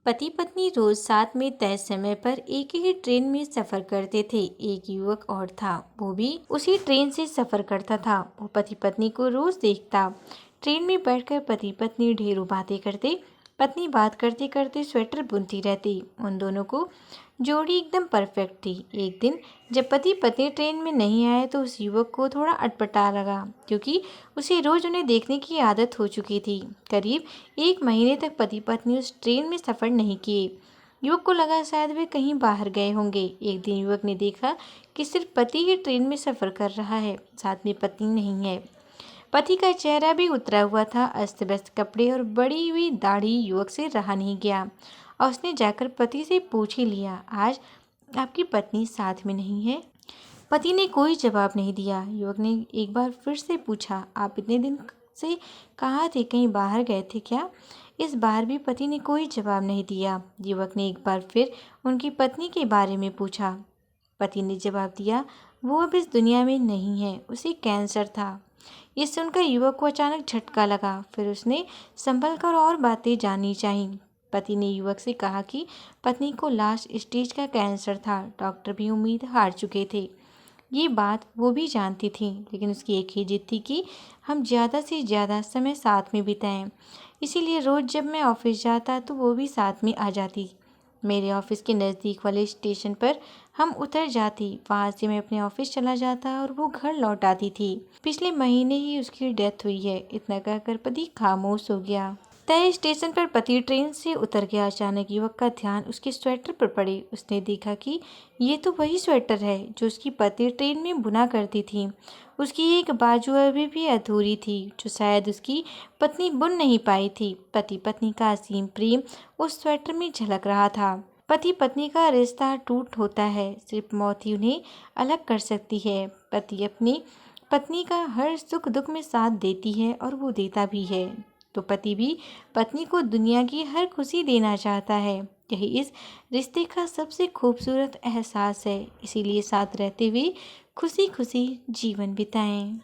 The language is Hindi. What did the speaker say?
पति पत्नी रोज साथ में तय समय पर एक ही ट्रेन में सफर करते थे। एक युवक और था, वो भी उसी ट्रेन से सफर करता था। वो पति पत्नी को रोज देखता। ट्रेन में बैठकर पति पत्नी ढेरों बातें करते। पत्नी बात करते करते स्वेटर बुनती रहती। उन दोनों को जोड़ी एकदम परफेक्ट थी। एक दिन जब पति पत्नी ट्रेन में नहीं आए तो उस युवक को थोड़ा अटपटा लगा, क्योंकि उसे रोज उन्हें देखने की आदत हो चुकी थी। करीब 1 महीने तक पति पत्नी उस ट्रेन में सफर नहीं किए। युवक को लगा शायद वे कहीं बाहर गए होंगे। एक दिन युवक ने देखा कि सिर्फ पति ही ट्रेन में सफर कर रहा है, साथ में पत्नी नहीं है। पति का चेहरा भी उतरा हुआ था। अस्त व्यस्त कपड़े और बड़ी हुई दाढ़ी युवक से रहा नहीं गया और उसने जाकर पति से पूछ ही लिया, आज आपकी पत्नी साथ में नहीं है? पति ने कोई जवाब नहीं दिया। युवक ने एक बार फिर से पूछा, आप इतने दिन से कहाँ थे, कहीं बाहर गए थे क्या? इस बार भी पति ने कोई जवाब नहीं दिया। युवक ने एक बार फिर उनकी पत्नी के बारे में पूछा। पति ने जवाब दिया, वो अब इस दुनिया में नहीं है, उसे कैंसर था। ये सुनकर युवक को अचानक झटका लगा। फिर उसने संभल कर और बातें जाननी चाहीं। पति ने युवक से कहा कि पत्नी को लास्ट स्टेज का कैंसर था। डॉक्टर भी उम्मीद हार चुके थे। ये बात वो भी जानती थी, लेकिन उसकी एक ही जिद थी कि हम ज़्यादा से ज़्यादा समय साथ में बिताएं। इसीलिए रोज़ जब मैं ऑफिस जाता तो वो भी साथ में आ जाती। मेरे ऑफिस के नज़दीक वाले स्टेशन पर हम उतर जाती। वहाँ से मैं अपने ऑफिस चला जाता और वो घर लौट आती थी। पिछले महीने ही उसकी डेथ हुई है। इतना कहकर पति खामोश हो गया। तय स्टेशन पर पति ट्रेन से उतर गया। अचानक युवक का ध्यान उसके स्वेटर पर पड़ी। उसने देखा कि ये तो वही स्वेटर है जो उसकी पत्नी ट्रेन में बुना करती थी। उसकी एक बाजू अभी भी अधूरी थी, जो शायद उसकी पत्नी बुन नहीं पाई थी। पति पत्नी का असीम प्रेम उस स्वेटर में झलक रहा था। पति पत्नी का रिश्ता टूट होता है, सिर्फ मौत ही उन्हें अलग कर सकती है। पति अपनी पत्नी का हर सुख दुख में साथ देती है और वो देता भी है, तो पति भी पत्नी को दुनिया की हर खुशी देना चाहता है। यही इस रिश्ते का सबसे खूबसूरत एहसास है। इसीलिए साथ रहते हुए खुशी खुशी जीवन बिताएं।